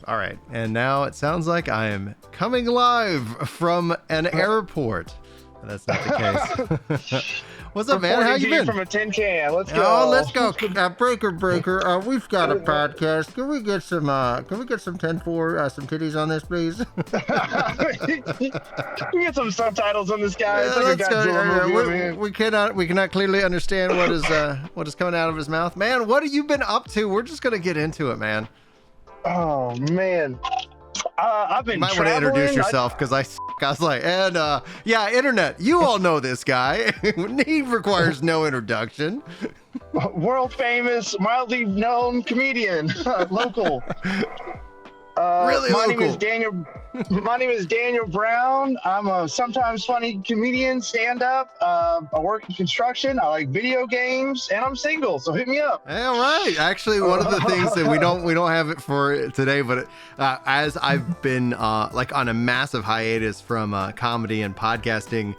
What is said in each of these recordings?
All right. And now it sounds like I am coming live from an airport. That's not the case. What's up, man? How you been? From a tin can. Let's go. Oh, let's go. Breaker. We've got a podcast. Can we get some 10-4, some titties on this, please? Can we get some subtitles on this guy? It's like a Godzilla movie. We cannot clearly understand what is coming out of his mouth. Man, what have you been up to? We're just gonna get into it, man. Oh man. I've been. You might want to introduce yourself because I was like, yeah, internet. You all know this guy. He requires no introduction. World famous, mildly known comedian, local. Really my local. name is Daniel. My name is Daniel Brown. I'm a sometimes funny comedian, stand-up. I work in construction. I like video games, and I'm single. So hit me up. All right. Actually, one of the things that we don't have it for today, but as I've been like on a massive hiatus from comedy and podcasting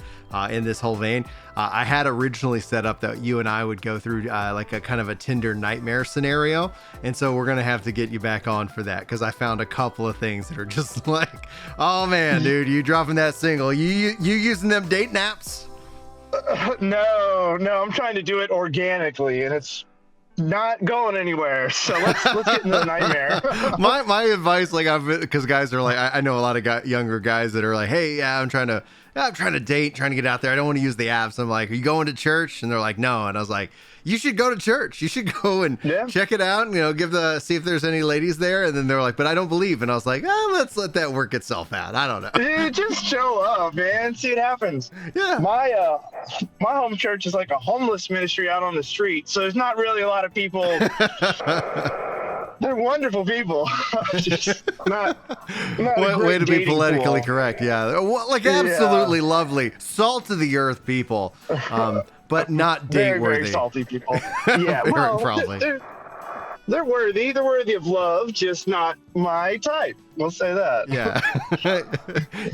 in this whole vein, I had originally set up that you and I would go through like a kind of a Tinder nightmare scenario, and so we're gonna have to get you back on for that because I found a couple of things that are just like, oh man, dude, you dropping that single? You using them date naps? No, I'm trying to do it organically, and it's not going anywhere. So let's get into the nightmare. my advice, like, because guys are like, I know a lot of younger guys that are like, hey, yeah, I'm trying to date, trying to get out there. I don't want to use the apps. I'm like, are you going to church? And they're like, no. And I was like, you should go to church. You should go and check it out. And, see if there's any ladies there. And then they're like, but I don't believe. And I was like, let's let that work itself out. I don't know. Dude, just show up, man. See what happens. Yeah. My home church is like a homeless ministry out on the street. So there's not really a lot of people. They're wonderful people. Just not way to be politically pool. correct. Yeah. Like absolutely lovely, salt of the earth people. But not date very, worthy. Very salty people. Yeah, well, probably. They're worthy. They're worthy of love, just not my type. We'll say that. Yeah.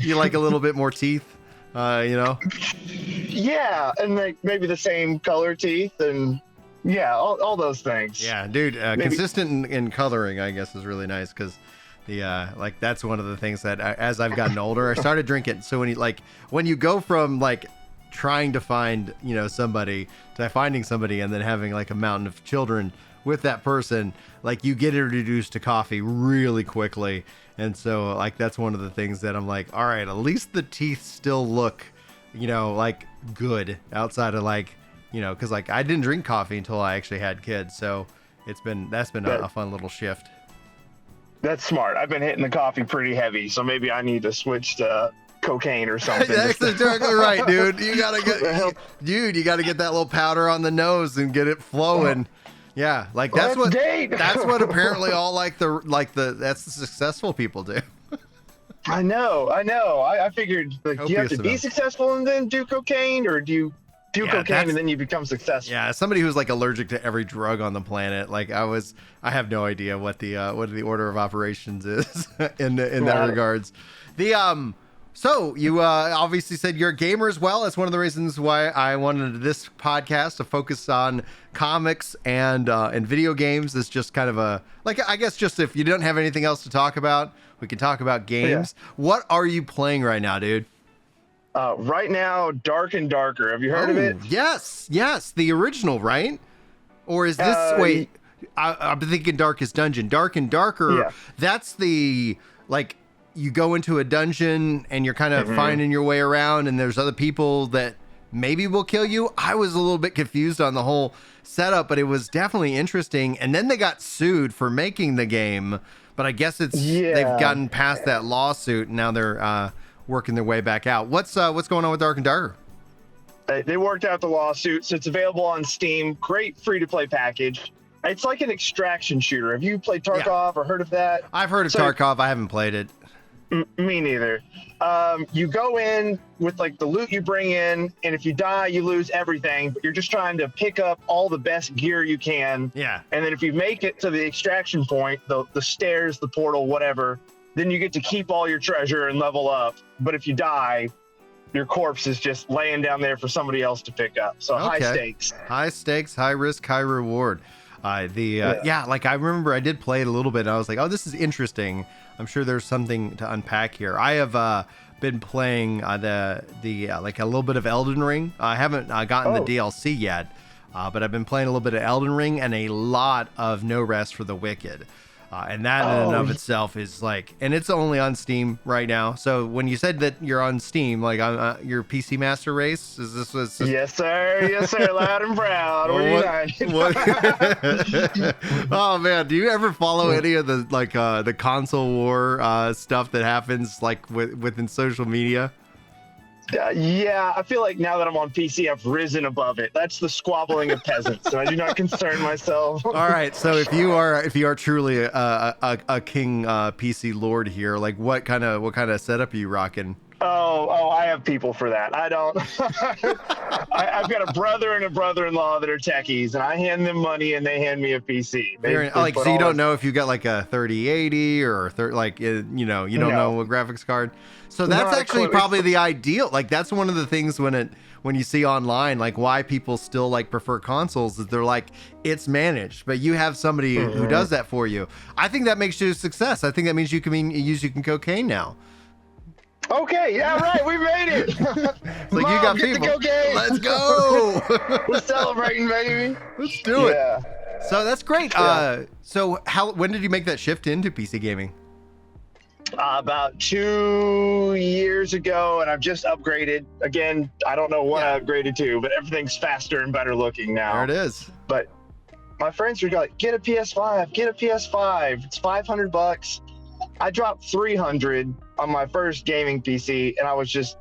You like a little bit more teeth, Yeah, and like maybe the same color teeth and all those things. Yeah, dude. Consistent in coloring, I guess, is really nice because like that's one of the things that as I've gotten older, I started drinking. So when you go from like trying to find somebody to finding somebody and then having like a mountain of children with that person, like you get introduced to coffee really quickly. And so like that's one of the things that I'm like, all right, at least the teeth still look like good outside of like because like I didn't drink coffee until I actually had kids, so that's been a fun little shift. That's smart. I've been hitting the coffee pretty heavy, so maybe I need to switch to cocaine or something. That's exactly right, dude. You gotta get that little powder on the nose and get it flowing. Yeah, like that's what apparently all that's the successful people do. I know. I figured like, do you have to be successful and then do cocaine, or do you do cocaine and then you become successful? Yeah, somebody who's like allergic to every drug on the planet. Like I have no idea what the order of operations is in that regards. So you obviously said you're a gamer as well. That's one of the reasons why I wanted this podcast to focus on comics and video games. It's just kind of I guess just if you don't have anything else to talk about, we can talk about games. Yeah. What are you playing right now, dude? Right now, Dark and Darker. Have you heard of it? Yes, the original, right? Or is this wait? I'm thinking Darkest Dungeon. Dark and Darker. Yeah. That's the like. You go into a dungeon and you're kind of finding your way around and there's other people that maybe will kill you. I was a little bit confused on the whole setup, but it was definitely interesting. And then they got sued for making the game, but I guess they've gotten past that lawsuit and now they're working their way back out. What's going on with Dark and Darker? They worked out the lawsuit, so it's available on Steam. Great free-to-play package. It's like an extraction shooter. Have you played Tarkov or heard of that? I've heard of Tarkov. I haven't played it. Me neither. You go in with like the loot you bring in, and if you die, you lose everything. But you're just trying to pick up all the best gear you can. Yeah. And then if you make it to the extraction point, the stairs, the portal, whatever, then you get to keep all your treasure and level up. But if you die, your corpse is just laying down there for somebody else to pick up. So high stakes. High stakes, high risk, high reward. Like I remember I did play it a little bit and I was like, oh, this is interesting. I'm sure there's something to unpack here. I have been playing like a little bit of Elden Ring. I haven't gotten the DLC yet, but I've been playing a little bit of Elden Ring and a lot of No Rest for the Wicked. And that in and of itself is like, and it's only on Steam right now. So when you said that you're on Steam, like your PC Master Race, is this was? Yes, sir, loud and proud. What? Oh man, do you ever follow any of the the console war stuff that happens like within social media? Yeah, I feel like now that I'm on PC, I've risen above it. That's the squabbling of peasants, so I do not concern myself. All right, so if you are truly a king PC lord here, like what kind of setup are you rocking? Oh, I have people for that. I don't. I've got a brother and a brother-in-law that are techies, and I hand them money, and they hand me a PC. So you don't know if you got like a 3080 or you don't know a graphics card. So that's actually probably the ideal. Like that's one of the things when you see online, like why people still like prefer consoles is they're like it's managed, but you have somebody who does that for you. I think that makes you a success. I think that means you can use cocaine now. Okay, yeah, right. We made it. Like Mom, you got get people. The cocaine. Let's go. We're celebrating, baby. Let's do it. Yeah. So that's great. Yeah. So when did you make that shift into PC gaming? About 2 years ago, and I've just upgraded. Again, I don't know what I upgraded to, but everything's faster and better looking now. There it is. But my friends were like, get a PS5, get a PS5. It's $500. I dropped $300 on my first gaming PC, and I was just,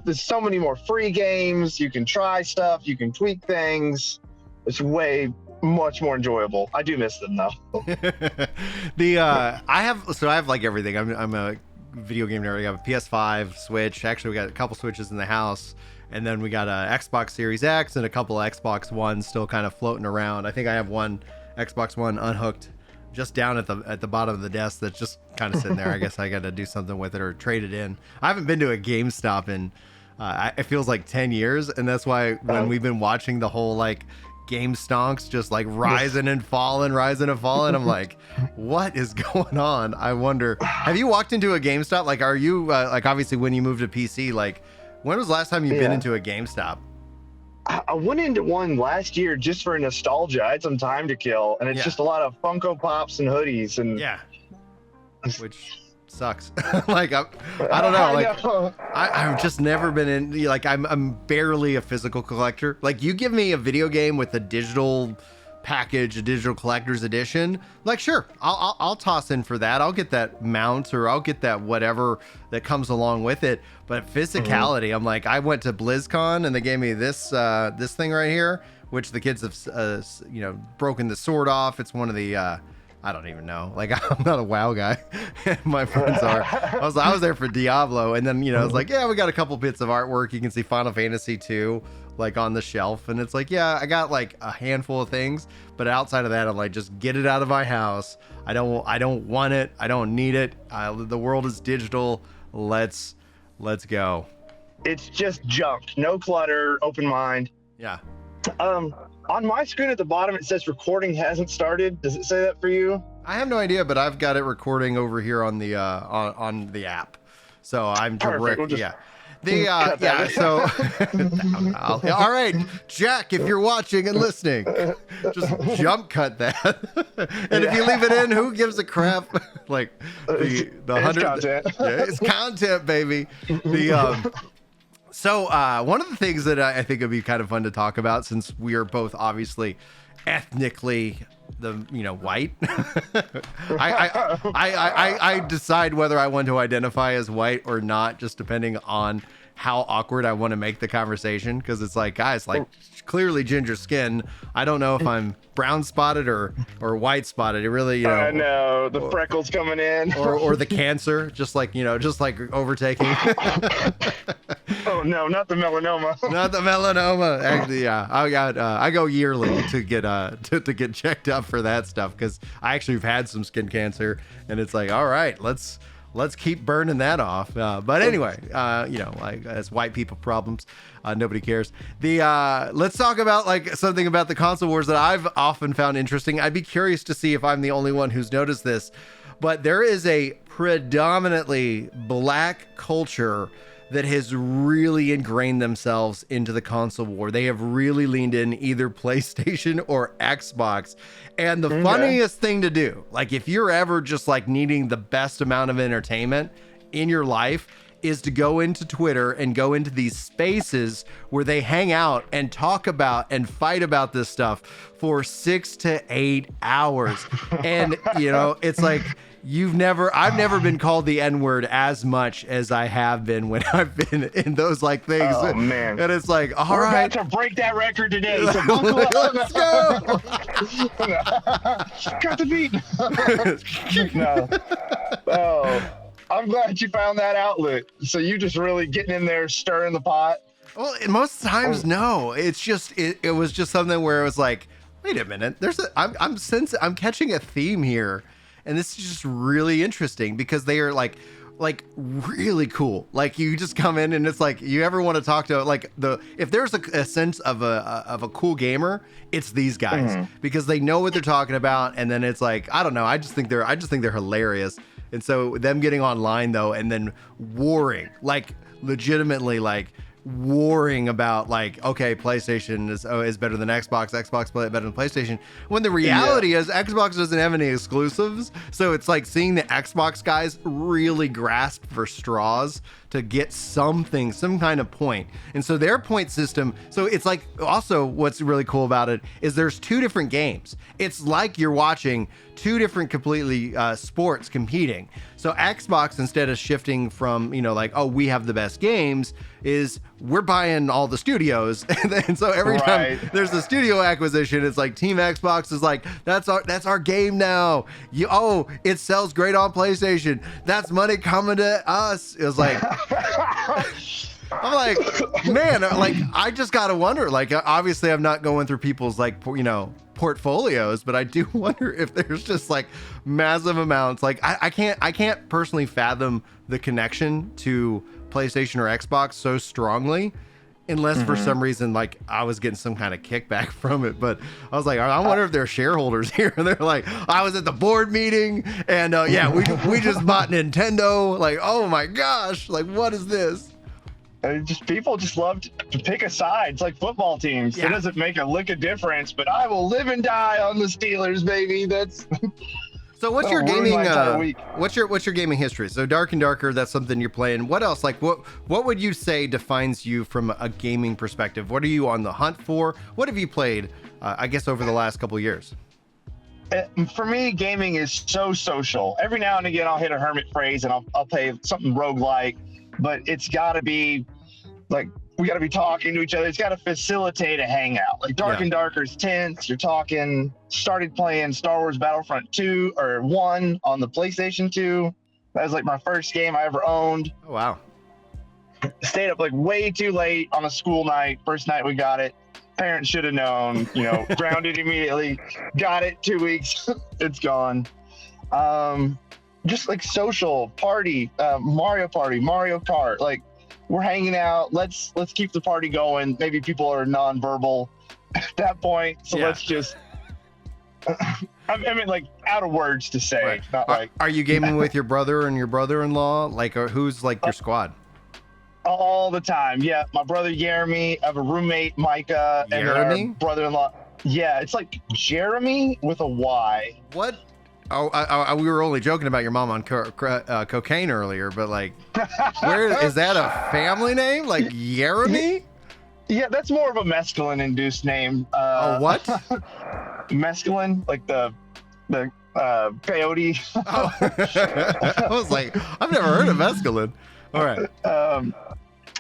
there's so many more free games. You can try stuff, you can tweak things. It's much more enjoyable. I do miss them though. I have like everything. I'm a video game nerd. I have a PS5, Switch. Actually, we got a couple Switches in the house, and then we got a Xbox Series X and a couple of Xbox Ones still kind of floating around. I think I have one Xbox One unhooked, just down at the bottom of the desk that's just kind of sitting there. I guess I got to do something with it or trade it in. I haven't been to a GameStop in it feels like 10 years, and that's why when we've been watching the whole like game stonks just like rising and falling, I'm like, what is going on? I wonder, have you walked into a GameStop? Like, are you like, obviously when you moved to PC, like when was the last time you've been into a GameStop? I went into one last year just for nostalgia. I had some time to kill, and it's just a lot of Funko Pops and hoodies, and which sucks. Like I don't know. Like I've just never been in. Like I'm barely a physical collector. Like you give me a video game with a digital package, a digital collector's edition, like sure, I'll toss in for that. I'll get that mount or I'll get that whatever that comes along with it. But physicality, I'm like, I went to BlizzCon and they gave me this thing right here, which the kids have broken the sword off. It's one of the I don't even know. Like I'm not a WoW guy. My friends are. I was there for Diablo, and then I was like, yeah, we got a couple bits of artwork. You can see Final Fantasy 2 like on the shelf, and it's like, yeah, I got like a handful of things, but outside of that, I'm like, just get it out of my house. I don't want it. I don't need it. The world is digital. Let's go. It's just junk. No clutter. Open mind. Yeah. On my screen at the bottom, it says recording hasn't started. Does it say that for you? I have no idea, but I've got it recording over here on the on the app. So I'm direct. We'll So all right, Jack, if you're watching and listening, just jump cut that. And if you leave it in, who gives a crap? Like the 100 content. Yeah, it's content, baby. So one of the things that I think would be kind of fun to talk about, since we are both obviously ethnically white, I decide whether I want to identify as white or not, just depending on how awkward I want to make the conversation. Because it's like, guys, like clearly ginger skin. I don't know if I'm brown spotted or white spotted. It really, I know the freckles coming in, or the cancer, just like overtaking. Oh no, not the melanoma. Not the melanoma. Actually, yeah, I go yearly to get to get checked up for that stuff, because I actually have had some skin cancer, and it's like, all right, let's let's keep burning that off. But anyway, like that's white people problems. Nobody cares. Let's talk about like something about the console wars that I've often found interesting. I'd be curious to see if I'm the only one who's noticed this, but there is a predominantly black culture that has really ingrained themselves into the console war. They have really leaned in either PlayStation or Xbox. And the funniest thing to do, like if you're ever just like needing the best amount of entertainment in your life, is to go into Twitter and go into these spaces where they hang out and talk about and fight about this stuff for 6 to 8 hours. And, it's like, I've never been called the N-word as much as I have been when I've been in those like things. Oh, man. And it's like, all We're right. about to break that record today. So buckle up. Let's go. Cut the beat. No. Oh, I'm glad you found that outlet. So you just really getting in there, stirring the pot. Well, most times, no. It's just, it was just something where it was like, wait a minute. I'm catching a theme here. And this is just really interesting because they are like really cool. Like you just come in and it's like, you ever want to talk to if there's a sense of a cool gamer, it's these guys because they know what they're talking about. And then it's like, I don't know. I just think they're hilarious. And so them getting online though, and then warring, like legitimately like warring about like, okay, PlayStation is better than Xbox better than PlayStation, when the reality is Xbox doesn't have any exclusives. So it's like seeing the Xbox guys really grasp for straws to get some kind of point. And so their point system, so it's like, also what's really cool about it is there's 2 different games. It's like you're watching 2 different completely sports competing. So Xbox, instead of shifting from, we have the best games, is we're buying all the studios. And so every time there's a studio acquisition, it's like Team Xbox is like, that's our game now. It sells great on PlayStation. That's money coming to us. It was like, I'm like, man, like I just gotta wonder. Like, obviously, I'm not going through people's like, portfolios, but I do wonder if there's just like massive amounts. Like, I can't personally fathom the connection to PlayStation or Xbox so strongly, unless for some reason like I was getting some kind of kickback from it. But I was like, I wonder if they're shareholders here. And they're like, I was at the board meeting and we just bought Nintendo. Like, oh my gosh, like what is this? People just love to pick a side. It's like football teams. It doesn't make a lick of difference, but I will live and die on the Steelers, baby. That's so. What's your gaming? What's your gaming history? So Dark and Darker. That's something you're playing. What else? Like what would you say defines you from a gaming perspective? What are you on the hunt for? What have you played? I guess over the last couple of years. For me, gaming is so social. Every now and again, I'll hit a hermit phrase and I'll play something roguelike, but it's got to be like, we got to be talking to each other. It's got to facilitate a hangout. Like Dark and Darker's tense. You're talking, started playing Star Wars Battlefront 2 or 1 on the PlayStation 2. That was like my first game I ever owned. Oh, wow. Stayed up like way too late on a school night. First night we got it. Parents should have known, grounded immediately. Got it 2 weeks. It's gone. Just like social party, Mario Party, Mario Kart, like we're hanging out. Let's keep the party going. Maybe people are nonverbal at that point. So let's just, I mean, like out of words to say, right. Not like. Are you gaming with your brother and your brother-in-law? Like, or who's like your squad? All the time. Yeah. My brother, Jeremy, I have a roommate, Micah, and then our brother-in-law. Yeah. It's like Jeremy with a Y. What? Oh, we were only joking about your mom on cocaine earlier, but like, where is that a family name? Like Jeremy? Yeah, that's more of a mescaline-induced name. What? Mescaline, like the peyote. Oh. I was like, I've never heard of mescaline. All right.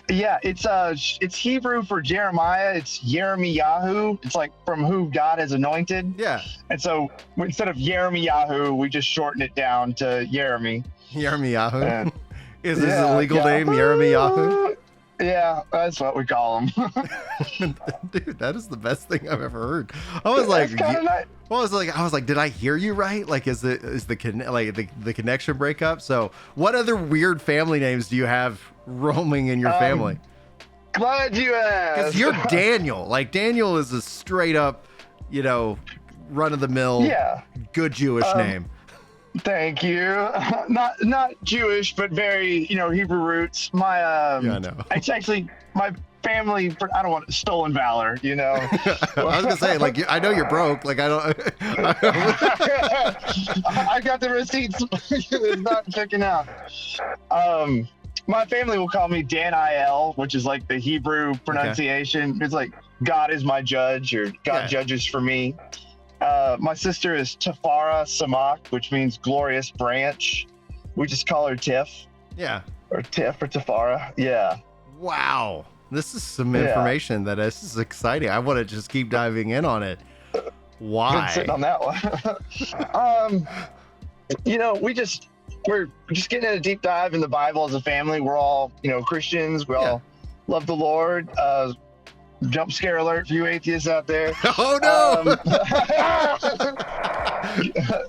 Yeah, it's Hebrew for Jeremiah. It's Yahoo. It's like from who God has anointed. Yeah. And so instead of Yahoo, we just shorten it down to Jeremy. Yahoo. Is this a legal name, Yahoo? Yeah, that's what we call them. Dude, that is the best thing I've ever heard. I was like, That's kind of nice. well, I was like, did I hear you right? Like, is the connection break up? So, what other weird family names do you have roaming in your family? Glad you asked. Because you're Daniel. Like, Daniel is a straight up, run of the mill, good Jewish name. Thank you. Not Jewish, but very, Hebrew roots. My Yeah, I know. It's actually my family. I don't want stolen valor. I was gonna say, like, I know you're broke. Like, I don't. I got the receipts. It's not checking out. My family will call me Dan Il, which is like the Hebrew pronunciation. Okay. It's like God is my judge, or God judges for me. My sister is Tafara Samak, which means glorious branch. We just call her Tiff. Yeah. Or Tiff or Tafara. Yeah. Wow. This is some information this is exciting. I want to just keep diving in on it. Why? Been sitting on that one. We're just getting in a deep dive in the Bible as a family. We're all, Christians. We all love the Lord. Jump scare alert for you atheists out there. Oh no!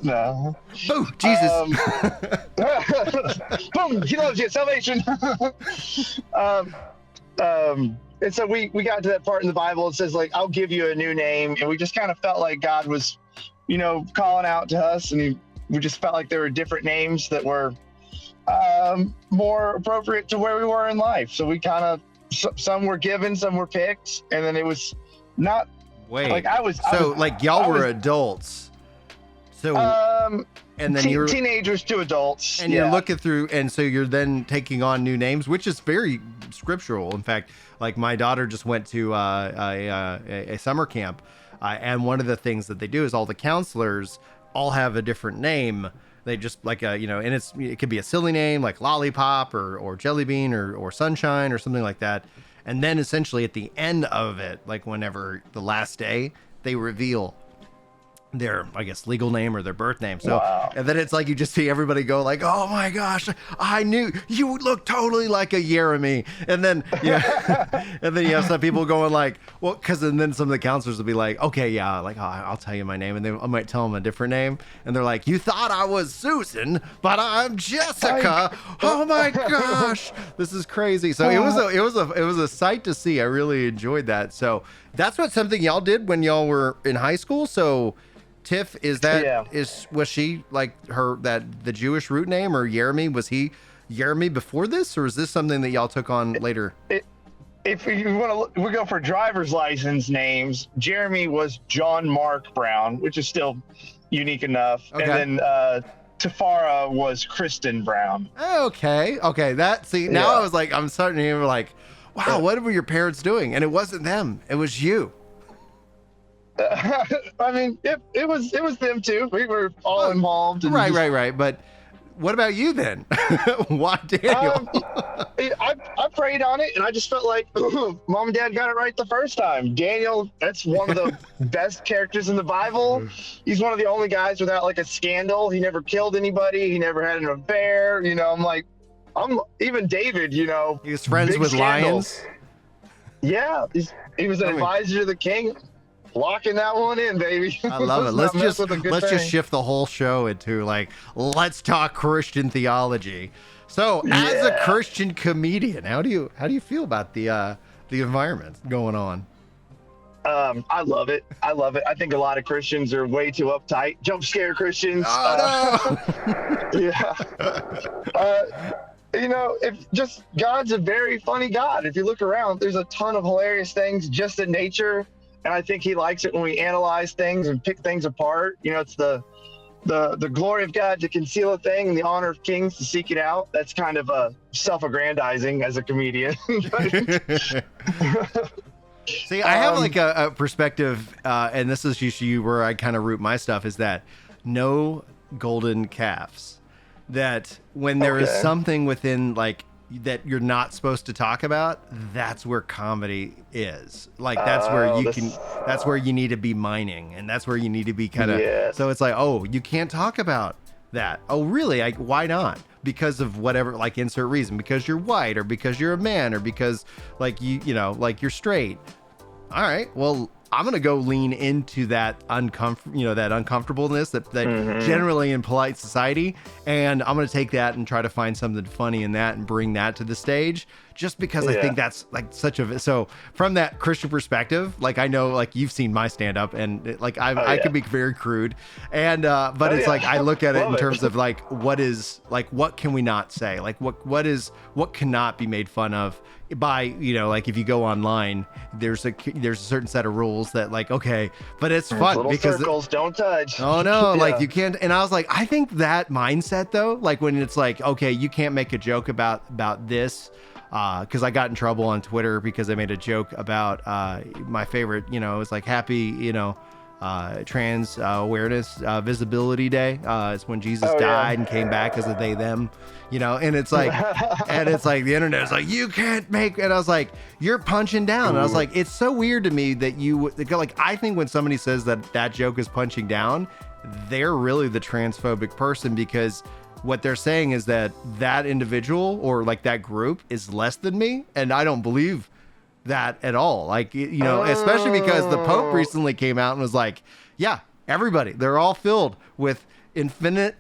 No. Oh Jesus! Boom! He loves you. Salvation. And so we got to that part in the Bible. It says, like, I'll give you a new name, and we just kind of felt like God was, calling out to us, and we just felt like there were different names that were more appropriate to where we were in life. So we kind of. Some were given, some were picked, and then it was not. Wait, like y'all were adults. So and then you're teenagers to adults, and you're looking through, and so you're then taking on new names, which is very scriptural. In fact, like my daughter just went to a summer camp, and one of the things that they do is all the counselors all have a different name. They just like and it could be a silly name like Lollipop or Jelly Bean or Sunshine or something like that. And then essentially at the end of it, like whenever the last day, they reveal their, I guess, legal name or their birth name. So, and then it's like you just see everybody go like, oh my gosh, I knew you would look totally like a Jeremy. And then, and then you have some people going like, well, and then some of the counselors will be like, okay, yeah, like, I'll tell you my name. And then I might tell them a different name. And they're like, you thought I was Susan, but I'm Jessica. Oh my gosh, this is crazy. So it was a sight to see. I really enjoyed that. So that's something y'all did when y'all were in high school. So Tiff, was she like the Jewish root name, or Jeremy? Was he Jeremy before this, or is this something that y'all took on later? If you want to, we go for driver's license names. Jeremy was John Mark Brown, which is still unique enough. Okay. And then Tafara was Kristen Brown. Okay. Now I was like, I'm starting to hear like, wow, what were your parents doing? And it wasn't them, it was you. I mean, it was them too. We were all involved. Right. But what about you then? Why Daniel? I prayed on it, and I just felt like Mom and Dad got it right the first time. Daniel, that's one of the best characters in the Bible. He's one of the only guys without like a scandal. He never killed anybody. He never had an affair. I'm even David. He was friends with lions. Yeah, he was an advisor to the king. Locking that one in, baby. I love it. Let's just shift the whole show into like, let's talk Christian theology. So, as a Christian comedian, how do you feel about the environment going on? I love it. I think a lot of Christians are way too uptight. Jump scare Christians. Oh, no. If God's a very funny God. If you look around, there's a ton of hilarious things just in nature. And I think he likes it when we analyze things and pick things apart. It's the glory of God to conceal a thing and the honor of kings to seek it out. That's kind of self-aggrandizing as a comedian. See, I have like a perspective, and this is usually where I kind of root my stuff, is that no golden calves. That when there is something within like that you're not supposed to talk about, that's where comedy is. Like that's where you need to be mining, and that's where you need to be kind of so it's like, oh, you can't talk about that. Oh really? Why not? because of whatever, like insert reason, because you're white or because you're a man or because like you know, like you're straight. All right, well, I'm gonna go lean into that uncomfortableness that generally in polite society, and I'm gonna take that and try to find something funny in that and bring that to the stage, just because I think that's like so from that Christian perspective, like I know like you've seen my stand up and like I can be very crude, and but it's like I look at it in terms of like what can we not say, like what cannot be made fun of by, you know, like if you go online, there's a certain set of rules that like, okay, but it's fun little because circles don't touch. Oh no, like you can't. And I was like, I think that mindset though, like when it's like, okay, you can't make a joke about this, because I got in trouble on Twitter because I made a joke about my favorite, you know, it was like happy, you know, trans awareness visibility day. It's when Jesus died and came back as a they them, you know, and it's like the internet is like, you can't make, and I was like, you're punching down. And I was like, it's so weird to me that you like, I think when somebody says that joke is punching down, they're really the transphobic person, because what they're saying is that individual or like that group is less than me, and I don't believe that at all. Like, you know, especially because the Pope recently came out and was like, yeah, everybody, they're all filled with infinite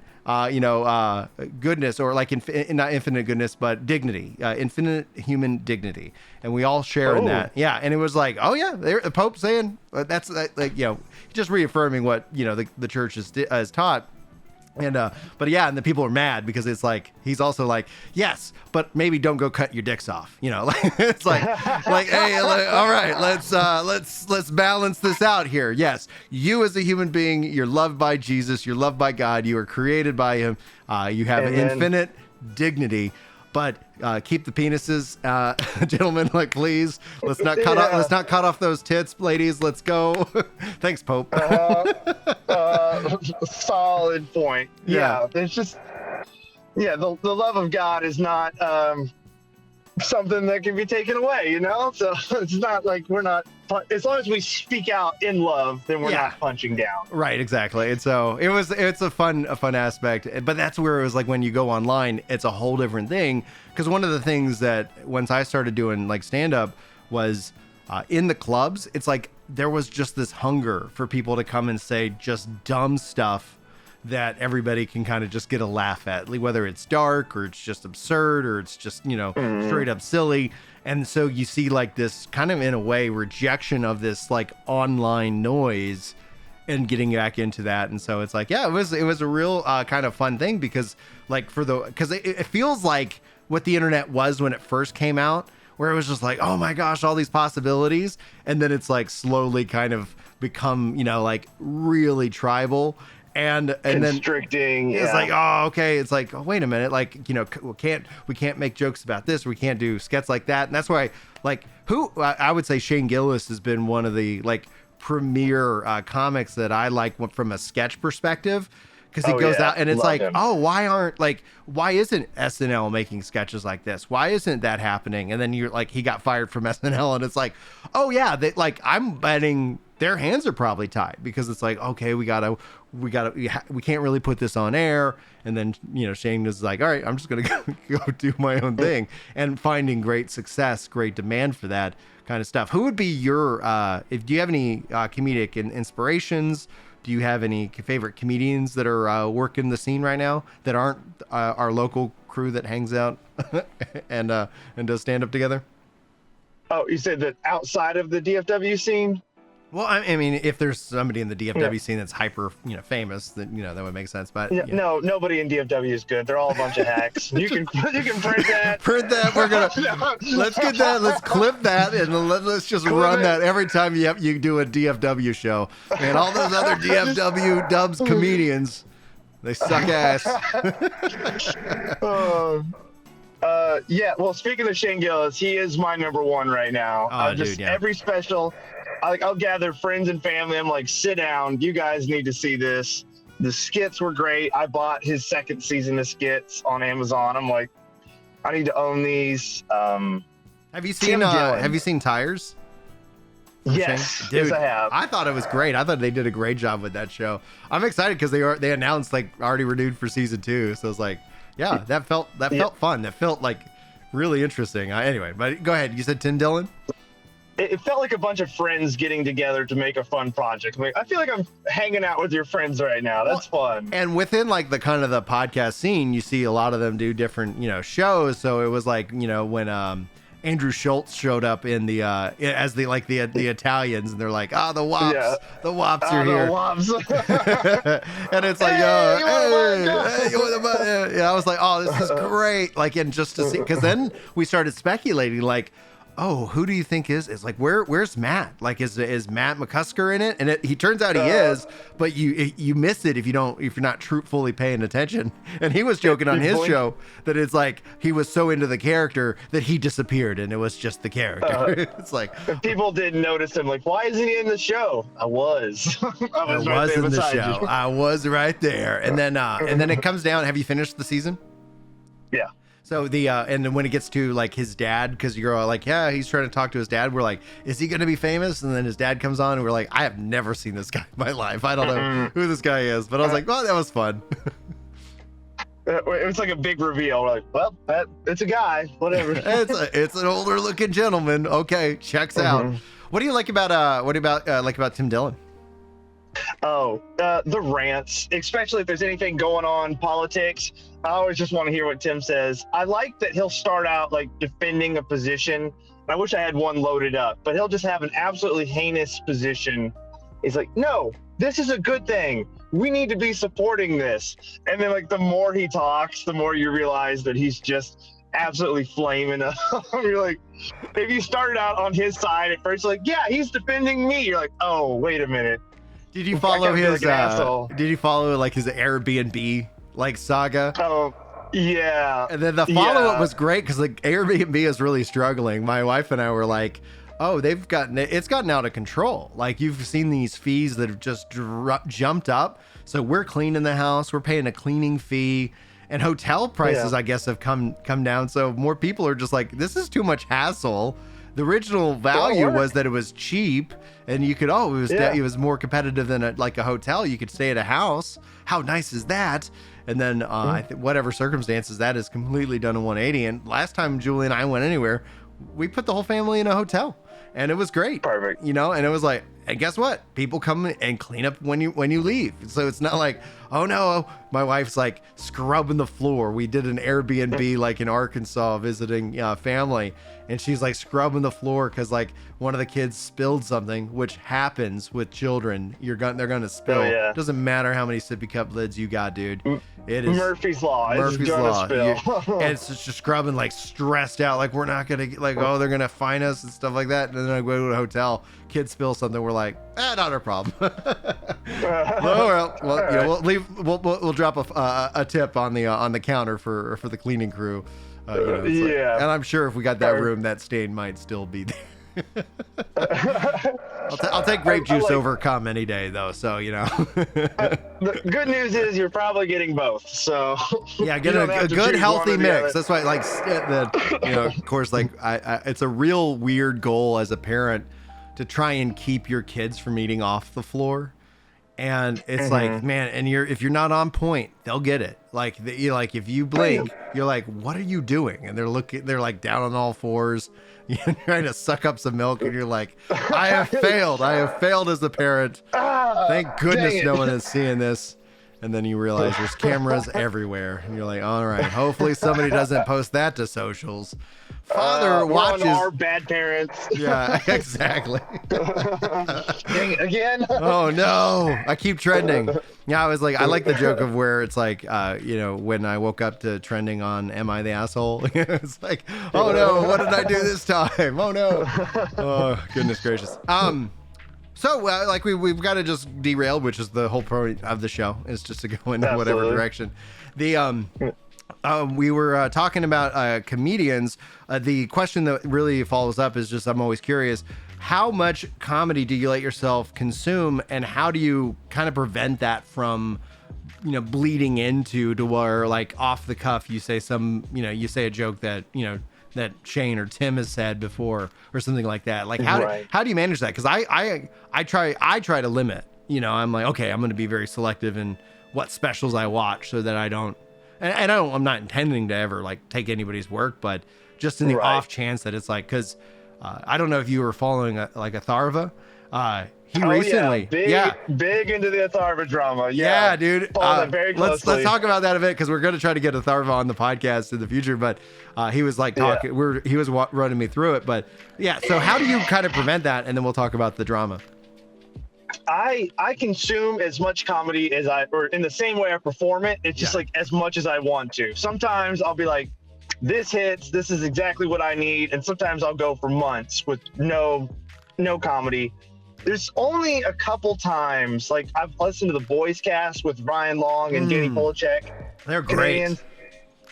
goodness, or like not infinite goodness, but dignity, infinite human dignity, and we all share in that. Yeah, and it was like, oh yeah, the Pope saying that's like, you know, just reaffirming what, you know, the church has taught. And but yeah, and the people are mad because it's like he's also like, yes, but maybe don't go cut your dicks off, you know. Like it's like hey, all right, let's balance this out here. Yes, you as a human being, you're loved by Jesus, you're loved by God, you are created by him, you have infinite dignity, but keep the penises, gentlemen, like please, let's not cut off those tits, ladies, let's go. Thanks, Pope. Solid point. Yeah, it's just, the love of God is not something that can be taken away, you know. So it's not like we're not, as long as we speak out in love, then we're not punching down. Right, exactly. And so it's a fun aspect, but that's where it was like when you go online, it's a whole different thing. Because one of the things that once I started doing like stand up was in the clubs, it's like there was just this hunger for people to come and say just dumb stuff that everybody can kind of just get a laugh at, whether it's dark or it's just absurd or it's just, you know, straight up silly. And so you see like this kind of, in a way, rejection of this like online noise and getting back into that. And so it's like, yeah, it was a real kind of fun thing, because like because it feels like what the internet was when it first came out, where it was just like, oh my gosh, all these possibilities. And then it's like slowly kind of become, you know, like really tribal and constricting. Then it's like, oh, okay. It's like, oh, wait a minute. Like, you know, we can't make jokes about this. We can't do skets like that. And that's why, like, I would say Shane Gillis has been one of the like premier comics that I like from a sketch perspective. Because he goes out and it's like, oh, why isn't SNL making sketches like this? Why isn't that happening? And then you're like, he got fired from SNL, and it's like, oh yeah, I'm betting their hands are probably tied, because it's like, okay, we can't really put this on air. And then, you know, Shane is like, all right, I'm just gonna go do my own thing, and finding great success, great demand for that kind of stuff. Who would be your do you have any comedic inspirations? Do you have any favorite comedians that are working the scene right now that aren't our local crew that hangs out and does stand up together? Oh, you said that outside of the DFW scene? Well, I mean, if there's somebody in the DFW scene that's hyper, you know, famous, then, you know, that would make sense. But no, nobody in DFW is good. They're all a bunch of hacks. You can print that. Print that. We're gonna let's get that. Let's clip that, and let's just run that every time you do a DFW show. And all those other DFW dubs comedians, they suck ass. Well, speaking of Shane Gillis, he is my number one right now. Every special, I'll gather friends and family. I'm like, sit down. You guys need to see this. The skits were great. I bought his second season of skits on Amazon. I'm like, I need to own these. Have you seen Tires? Yes, dude, yes, I have. I thought it was great. I thought they did a great job with that show. I'm excited because they announced like already renewed for season 2. So it's like, yeah, that felt fun. That felt like really interesting. Anyway, but go ahead. You said Tim Dillon? It felt like a bunch of friends getting together to make a fun project. Like, I feel like I'm hanging out with your friends right now. That's fun. And within like the kind of the podcast scene, you see a lot of them do different, shows. So it was like, when Andrew Schultz showed up in the as the Italians, and they're like, the Wops, the Wops are here. The Wops. And it's like, hey, I was like, oh, this is great. Like, and just to see, because then we started speculating, like, oh, who do you think is? It's like, where's Matt? Like, is Matt McCusker in it? And he turns out he is, but you miss it if you're not fully paying attention. And he was joking on his show that it's like he was so into the character that he disappeared, and it was just the character. It's like, people didn't notice him. Like, why isn't he in the show? I was. I was in the show. I was right there. And then it comes down. Have you finished the season? Yeah. So and then when it gets to like his dad, because you're all like, yeah, he's trying to talk to his dad. We're like, is he going to be famous? And then his dad comes on, and we're like, I have never seen this guy in my life. I don't know who this guy is, but I was like, oh, that was fun. It was like a big reveal. We're like, well, it's a guy, whatever. it's an older looking gentleman. Okay, checks out. What do you like about Tim Dillon? Oh, the rants, especially if there's anything going on politics. I always just want to hear what Tim says. I like that he'll start out like defending a position. I wish I had one loaded up, but he'll just have an absolutely heinous position. He's like, no, this is a good thing. We need to be supporting this. And then like the more he talks, the more you realize that he's just absolutely flaming up. You're like, if you started out on his side at first, like, yeah, he's defending me. You're like, oh, wait a minute. Did you follow his? Did you follow like his Airbnb like saga? Oh, yeah. And then the follow-up was great because like Airbnb is really struggling. My wife and I were like, oh, it's gotten out of control. Like, you've seen these fees that have just jumped up. So we're cleaning the house. We're paying a cleaning fee. And hotel prices, I guess, have come down. So more people are just like, this is too much hassle. The original value was that it was cheap, and you could it was more competitive than a hotel. You could stay at a house. How nice is that? And then whatever circumstances, that is completely done a 180. And last time Julie and I went anywhere, we put the whole family in a hotel, and it was great. Perfect. And it was like, and guess what? People come and clean up when you leave. So it's not like, oh no, my wife's like scrubbing the floor. We did an Airbnb like in Arkansas visiting family, and she's like scrubbing the floor because like one of the kids spilled something, which happens with children. They're gonna spill. Oh, yeah. Doesn't matter how many sippy cup lids you got, dude. It is Murphy's Law. Murphy's Law. And it's just scrubbing, like stressed out, like we're not gonna like, oh, they're gonna fine us and stuff like that. And then I go to a hotel, kids spill something, we're like, not our problem. We'll drop a tip on the counter for the cleaning crew. And I'm sure if we got that room, that stain might still be there. I'll take grape juice over cum any day, though. So the good news is you're probably getting both. So yeah, get a good healthy mix. That's why, like, of course, like it's a real weird goal as a parent to try and keep your kids from eating off the floor. And it's like, man, and if you're not on point, they'll get it. Like, if you blink, you're like, what are you doing? And they're like down on all fours, trying to suck up some milk. And you're like, I have failed. I have failed as a parent. Thank goodness no one is seeing this. And then you realize there's cameras everywhere. And you're like, all right, hopefully somebody doesn't post that to socials. Father watches our bad parents. Yeah, exactly. Dang it, again. Oh no, I keep trending. Yeah, I was like, I like the joke of where it's like, when I woke up to trending on "Am I the Asshole?" It's like, oh no, what did I do this time? Oh no. Oh goodness gracious. So we've got to just derail, which is the whole point of the show, is just to go in whatever direction. We were talking about comedians. The question that really follows up is just, I'm always curious, how much comedy do you let yourself consume, and how do you kind of prevent that from, bleeding into to where, like, off the cuff, you say you say a joke that, that Shane or Tim has said before or something like that. Like, how do you manage that? Because I try to limit. I'm like, okay, I'm going to be very selective in what specials I watch so that I don't. and I'm not intending to ever like take anybody's work, but just in the off chance that it's like, because I don't know if you were following like Atharva. He recently, big into the Atharva drama. Yeah, dude. Follow that very closely. Let's talk about that a bit, because we're going to try to get Atharva on the podcast in the future. But he was like talking, he was running me through it. But yeah, so how do you kind of prevent that? And then we'll talk about the drama. I consume as much comedy as or in the same way I perform it. It's just like as much as I want to. Sometimes I'll be like, this hits, this is exactly what I need. And sometimes I'll go for months with no comedy. There's only a couple times, like I've listened to the Boys Cast with Ryan Long and Danny Polachek. They're great.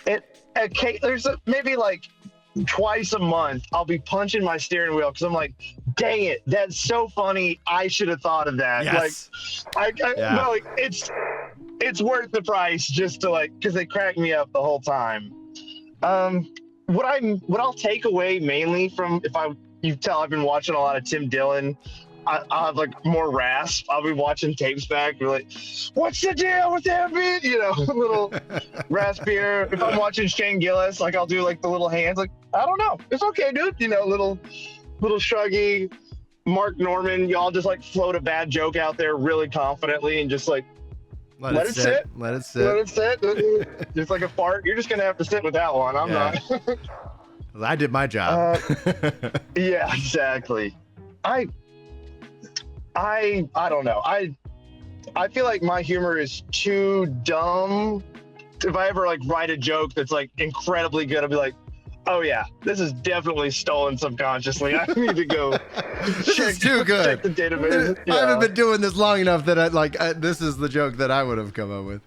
There's maybe like twice a month I'll be punching my steering wheel because I'm like, dang it, that's so funny. I should have thought of that. Yes. Like it's worth the price just to like, because they crack me up the whole time. What I'll take away mainly from, you tell I've been watching a lot of Tim Dillon. I'll have like more rasp. I'll be watching tapes back. Be like, what's the deal with that beat? You know, a little raspier. If I'm watching Shane Gillis, like I'll do like the little hands, like, I don't know. It's okay, dude. You know, little shruggy. Mark Norman, y'all just like float a bad joke out there really confidently and just like let it sit. Let it sit. Just like a fart. You're just gonna have to sit with that one. I'm not. I did my job. Yeah, exactly. I don't know. I feel like my humor is too dumb. If I ever like write a joke that's like incredibly good, I'll be like, oh yeah, this is definitely stolen subconsciously. I need to go. This is too good. Check the database. I haven't been doing this long enough that this is the joke that I would have come up with.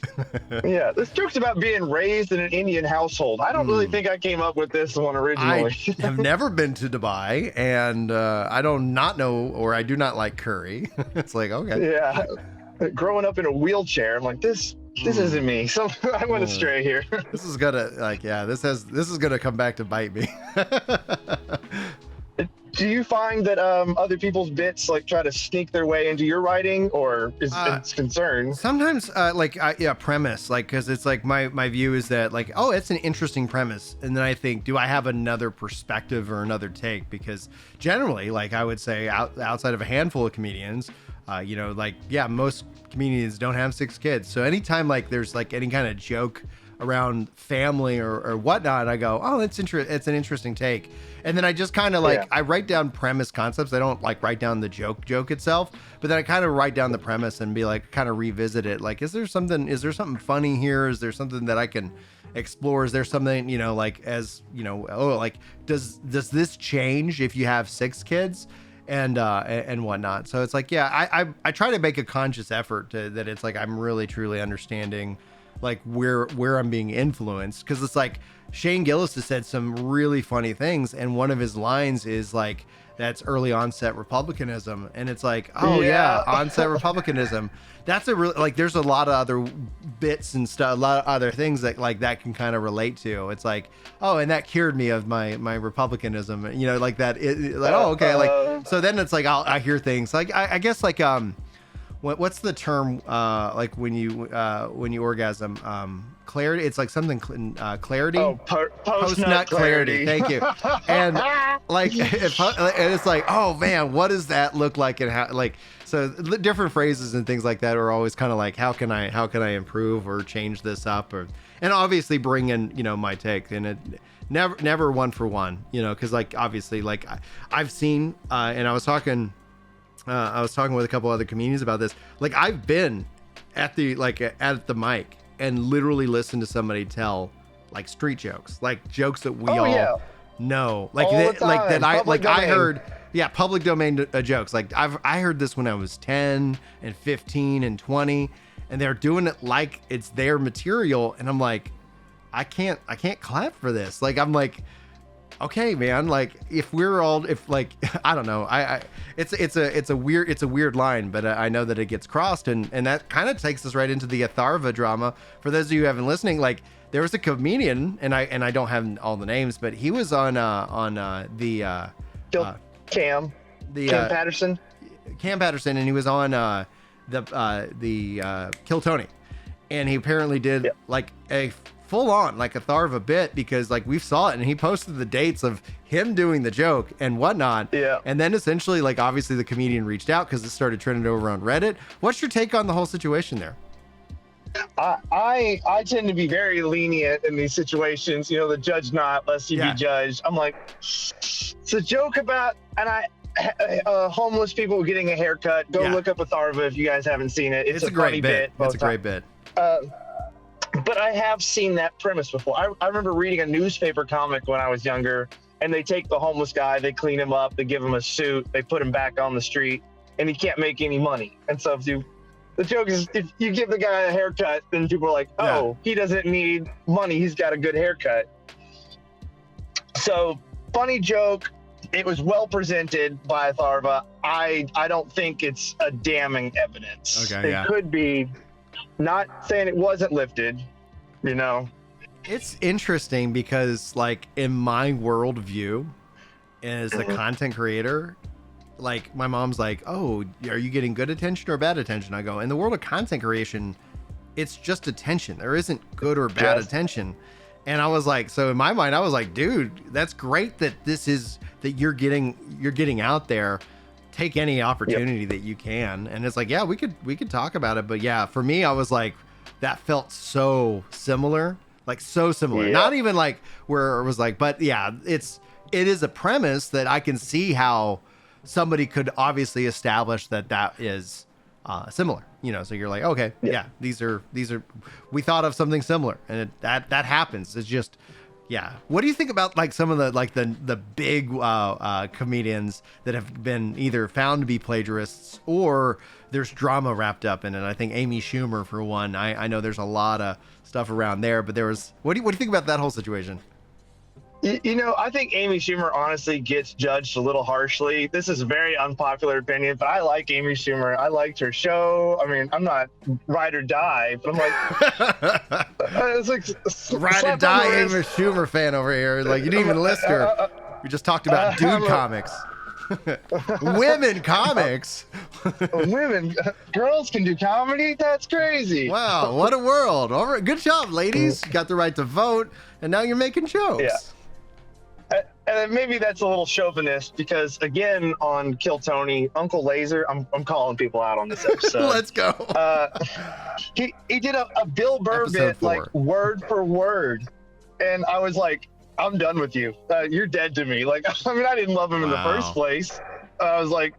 Yeah, this joke's about being raised in an Indian household. I don't really think I came up with this one originally. I have never been to Dubai, and I do not like curry. It's like, okay. Yeah, growing up in a wheelchair, I'm like, this isn't me. So I went astray here. This is gonna this is gonna come back to bite me. Do you find that other people's bits like try to sneak their way into your writing, or is it concerned? Sometimes premise, like, because it's like my view is that like, oh, it's an interesting premise, and then I think, do I have another perspective or another take? Because generally, like I would say, outside of a handful of comedians, most comedians don't have 6 kids. So anytime like there's like any kind of joke around family or whatnot, I go, oh, it's an interesting take. And then I just kind of like, I write down premise concepts. I don't like write down the joke itself, but then I kind of write down the premise and be like, kind of revisit it. Like, is there something funny here? Is there something that I can explore? Is there something, does this change if you have 6 kids? And whatnot. So it's like, I try to make a conscious effort that it's like I'm really truly understanding like where I'm being influenced, because it's like Shane Gillis has said some really funny things, and one of his lines is like, that's early onset republicanism, and it's like, oh yeah, onset republicanism. That's a real, like, there's a lot of other bits and stuff, a lot of other things that like that can kind of relate to. It's like, oh, and that cured me of my republicanism, like that. Oh, okay, like, so then it's like I hear things like I guess like what's the term like when you orgasm, clarity? It's like something clarity. Oh, post-nut clarity. Thank you. And like it's like, oh man, what does that look like, and how, like, so different phrases and things like that are always kind of like, how can I improve or change this up, and obviously bring in my take, and it never one for one, because like obviously like I've seen and I was talking with a couple other comedians about this. Like I've been at the mic and literally listened to somebody tell like street jokes, like jokes that we all know, like that I heard. Yeah, public domain jokes. Like I heard this when I was 10 and 15 and 20, and they're doing it like it's their material, and I'm like, I can't clap for this. Like I'm like, okay, man. Like if I don't know. It's a weird line, but I know that it gets crossed, and that kind of takes us right into the Atharva drama. For those of you who haven't listening, like there was a comedian, and I don't have all the names, but he was on Cam Patterson, and he was on the Kill Tony, and he apparently did like a full on like a Tharva bit, because like we saw it and he posted the dates of him doing the joke and whatnot. Yeah. And then essentially, like, obviously the comedian reached out because it started trending over on Reddit. What's your take on the whole situation there? I tend to be very lenient in these situations. You know, the judge not lest you be judged. I'm like, it's a joke about homeless people getting a haircut. Go look up a Tharva if you guys haven't seen it. It's a great funny bit. It's a great bit. But I have seen that premise before. I remember reading a newspaper comic when I was younger, and they take the homeless guy, they clean him up, they give him a suit, they put him back on the street, and he can't make any money. And so the joke is, if you give the guy a haircut, then people are like, oh, he doesn't need money, he's got a good haircut. So, funny joke. It was well presented by Tharva. I don't think it's a damning evidence. Okay, it could be, not saying it wasn't lifted, you know. It's interesting because, like, in my worldview as a content creator, like, my mom's like, oh, are you getting good attention or bad attention? I go, in the world of content creation, it's just attention. There isn't good or bad attention. And I was like, so in my mind, I was like, dude, that's great that you're getting out there. Take any opportunity that you can. And it's like, yeah, we could talk about it. But yeah, for me, I was like, that felt so similar, like so similar. Not even like where it was like, but yeah, it is a premise that I can see how somebody could obviously establish that is similar, you know. So you're like, okay, these are we thought of something similar, and that happens. It's just, what do you think about like some of the big comedians that have been either found to be plagiarists or there's drama wrapped up in it? I think Amy Schumer, for one. I know there's a lot of stuff around there, but there was, what do you think about that whole situation? You know, I think Amy Schumer honestly gets judged a little harshly. This is a very unpopular opinion, but I like Amy Schumer. I liked her show. I mean, I'm not ride or die, but I'm like, it's like ride or die Amy Schumer fan over here. Like, you didn't even list her. We just talked about dude comics. Women comics. Girls can do comedy? That's crazy. Wow, what a world. All right, good job, ladies. You got the right to vote, and now you're making jokes. Yeah. And maybe that's a little chauvinist because, again, on Kill Tony, Uncle Laser, I'm calling people out on this episode. Let's go. He did a Bill Burr bit, like, word for word. And I was like, I'm done with you. You're dead to me. Like, I mean, I didn't love him in the first place. I was like,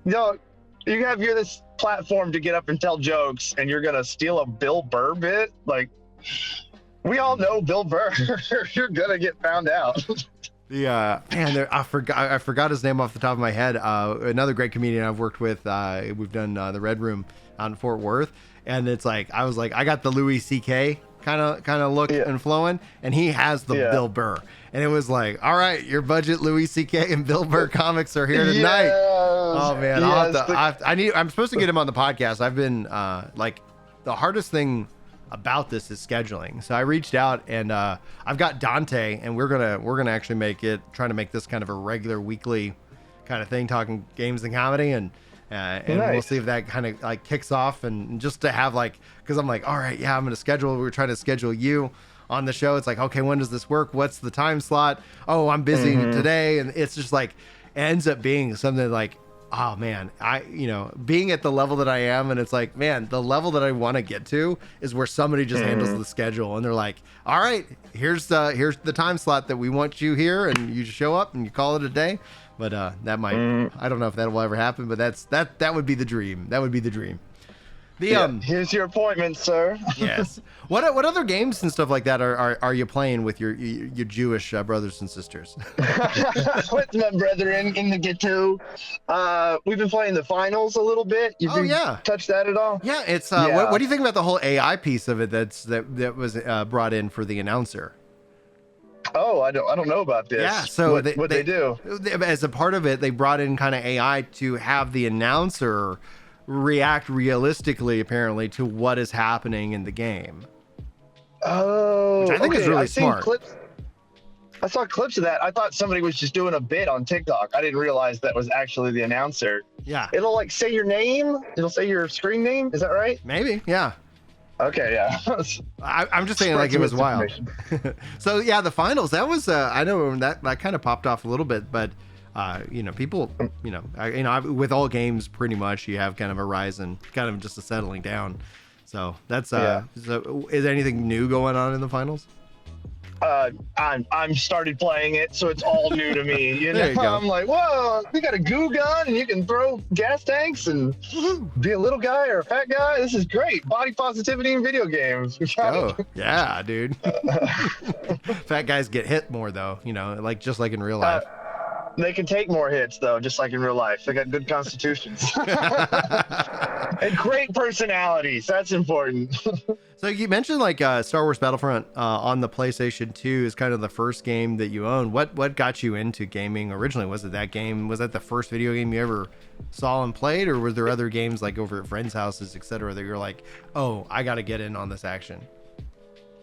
no, you're this platform to get up and tell jokes, and you're going to steal a Bill Burr bit? Like, we all know Bill Burr. You're going to get found out. Yeah, man, I forgot his name off the top of my head. Another great comedian I've worked with. We've done the Red Room out in Fort Worth, and it's like I got the Louis C.K. kind of look and flowing, and he has the Bill Burr, and it was like, all right, your budget Louis C.K. and Bill Burr comics are here tonight. Oh man, I'm supposed to get him on the podcast. I've been like, the hardest thing about this is scheduling. So I reached out, and I've got Dante, and we're gonna actually trying to make this kind of a regular weekly kind of thing, talking games and comedy, and nice. We'll see if that kind of like kicks off, and just to have like, because I'm like, all right, I'm gonna schedule. We're trying to schedule you on the show. It's like, okay, when does this work? What's the time slot? Oh, I'm busy today, and it's just like, it ends up being something like, oh man, being at the level that I am, and it's like, man, the level that I want to get to is where somebody just handles the schedule, and they're like, all right, here's the time slot that we want you here, and you just show up and you call it a day. But that might, I don't know if that will ever happen, but that would be the dream. That would be the dream. Here's your appointment, sir. Yes. What other games and stuff like that are you playing with your Jewish brothers and sisters? With my brethren in the ghetto. We've been playing the finals a little bit. You touched that at all? Yeah. It's what do you think about the whole AI piece of it that was brought in for the announcer? Oh, I don't know about this. Yeah, so what they do as a part of it, they brought in kind of AI to have the announcer react realistically, apparently, to what is happening in the game. Oh, which I think is really smart. I saw clips of that. I thought somebody was just doing a bit on TikTok. I didn't realize that was actually the announcer. Yeah. It'll like say your name. It'll say your screen name. Is that right? Maybe. Yeah. Okay, yeah. I'm just saying, like, it was wild. So yeah, the finals, that was I know that kind of popped off a little bit, but people, with all games pretty much you have kind of a rise and kind of just a settling down. So that's so is anything new going on in the finals? I'm started playing it, so it's all new to me. There you go. I'm like, whoa, we got a goo gun and you can throw gas tanks and be a little guy or a fat guy. This is great. Body positivity in video games. Oh, yeah, dude. Fat guys get hit more though, like just like in real life. They can take more hits though, just like in real life. They got good constitutions. And great personalities. That's important. So you mentioned like Star Wars Battlefront on the PlayStation 2 is kind of the first game that you own. What got you into gaming originally? Was it that game? Was that the first video game you ever saw and played, or were there other games like over at friends' houses, etc., that you're like, oh, I got to get in on this action?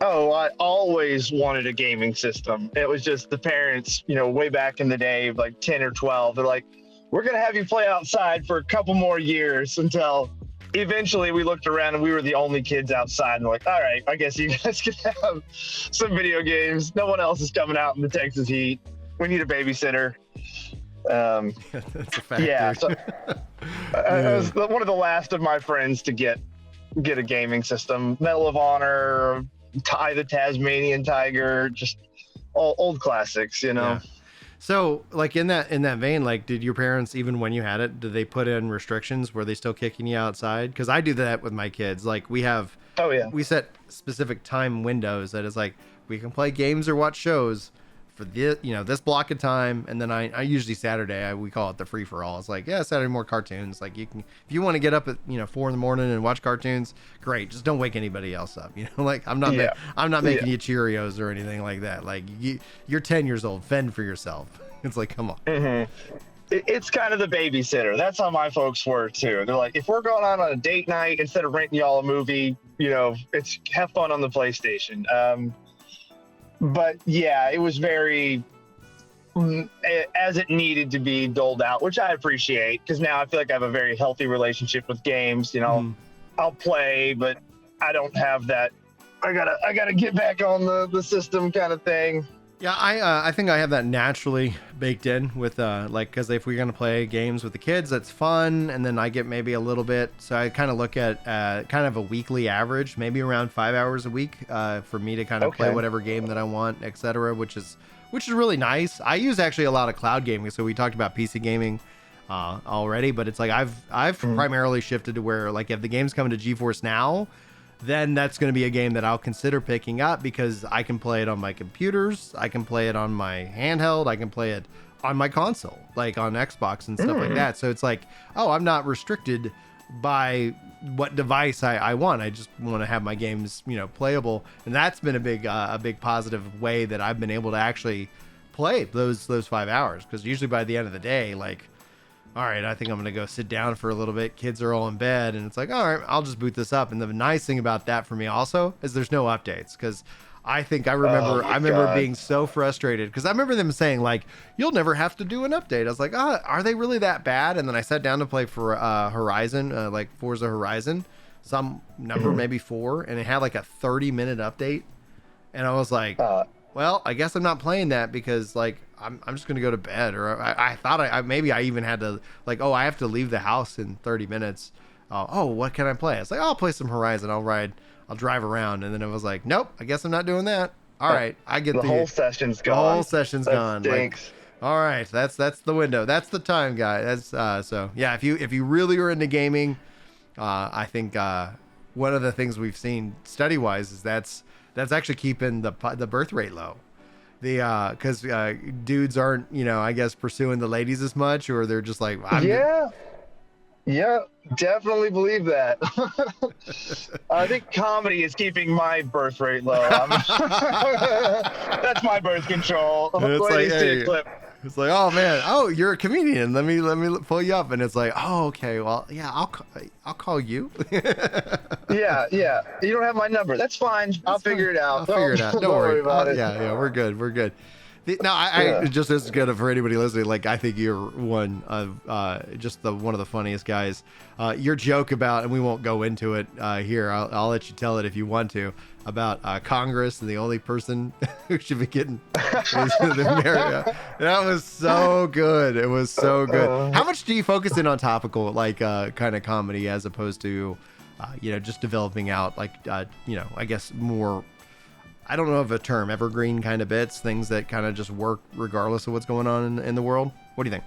Oh, I always wanted a gaming system. It was just the parents, way back in the day, like 10 or 12, they're like, we're going to have you play outside for a couple more years, until eventually we looked around and we were the only kids outside, and we're like, all right, I guess you guys can have some video games. No one else is coming out in the Texas heat. We need a babysitter. That's a fact. Yeah. So, I was one of the last of my friends to get a gaming system. Medal of Honor, the Tasmanian Tiger, just all old classics, Yeah. So like in that vein, like did your parents, even when you had it, did they put in restrictions? Were they still kicking you outside? Because I do that with my kids. Like we set specific time windows that is like we can play games or watch shows for this block of time, and then I usually Saturday we call it the free for all. It's like, yeah, Saturday more cartoons. Like you can, if you want to get up at 4 a.m. and watch cartoons, great. Just don't wake anybody else up. Like I'm not making you Cheerios or anything like that. Like you're 10 years old, fend for yourself. It's like, come on. Mm-hmm. It's kind of the babysitter. That's how my folks were too. They're like, if we're going on a date night, instead of renting y'all a movie, it's have fun on the PlayStation. But yeah, it was very as it needed to be doled out, which I appreciate, because now I feel like I have a very healthy relationship with games. I'll play, but I don't have that I gotta get back on the system kind of thing. Yeah, I think I have that naturally baked in with because if we're gonna play games with the kids, that's fun, and then I get maybe a little bit. So I kind of look at kind of a weekly average, maybe around 5 hours a week, for me to kind of play whatever game that I want, etc. Which is really nice. I use actually a lot of cloud gaming. So we talked about PC gaming already, but it's like I've primarily shifted to where, like, if the game's coming to GeForce Now, then that's going to be a game that I'll consider picking up, because I can play it on my computers, I can play it on my handheld, I can play it on my console, like on Xbox and stuff like that. So it's like, oh, I'm not restricted by what device I want. I just want to have my games, playable. And that's been a big positive way that I've been able to actually play those 5 hours. Because usually by the end of the day, like, all right, I think I'm going to go sit down for a little bit. Kids are all in bed, and it's like, all right, I'll just boot this up. And the nice thing about that for me also is there's no updates, because I remember being so frustrated, because I remember them saying, like, you'll never have to do an update. I was like, are they really that bad? And then I sat down to play for Horizon, like Forza Horizon, some number, maybe 4, and it had like a 30-minute update. And I was like, well, I guess I'm not playing that, because like I'm just gonna go to bed. Or I thought maybe I even had to, like, I have to leave the house in 30 minutes. What can I play? I was like, I'll play some Horizon. I'll drive around. And then it was like, nope, I guess I'm not doing that. All right, I get the whole session's gone. The whole session's gone. Stinks. Like, all right, that's the window. That's the time, guy. That's so yeah. If you really are into gaming, I think one of the things we've seen study wise is that's actually keeping the birth rate low. Because dudes aren't, I guess, pursuing the ladies as much, or they're just like, yeah, definitely believe that. I think comedy is keeping my birth rate low. That's my birth control. It's like, hey, it's like, oh man, you're a comedian. Let me pull you up, and it's like, oh, okay, well, yeah, I'll call you. yeah. You don't have my number. That's fine. I'll figure it out. Don't worry about it. Yeah, we're good. No, I just as good for anybody listening. Like, I think you're one of just one of the funniest guys. Your joke about, and we won't go into it here. I'll let you tell it if you want to, about Congress and the only person who should be getting is the mayor. That was so good. It was so good. How much do you focus in on topical, like kind of comedy, as opposed to, just developing out like, I guess more. I don't know of a term, evergreen kind of bits, things that kind of just work regardless of what's going on in the world. What do you think?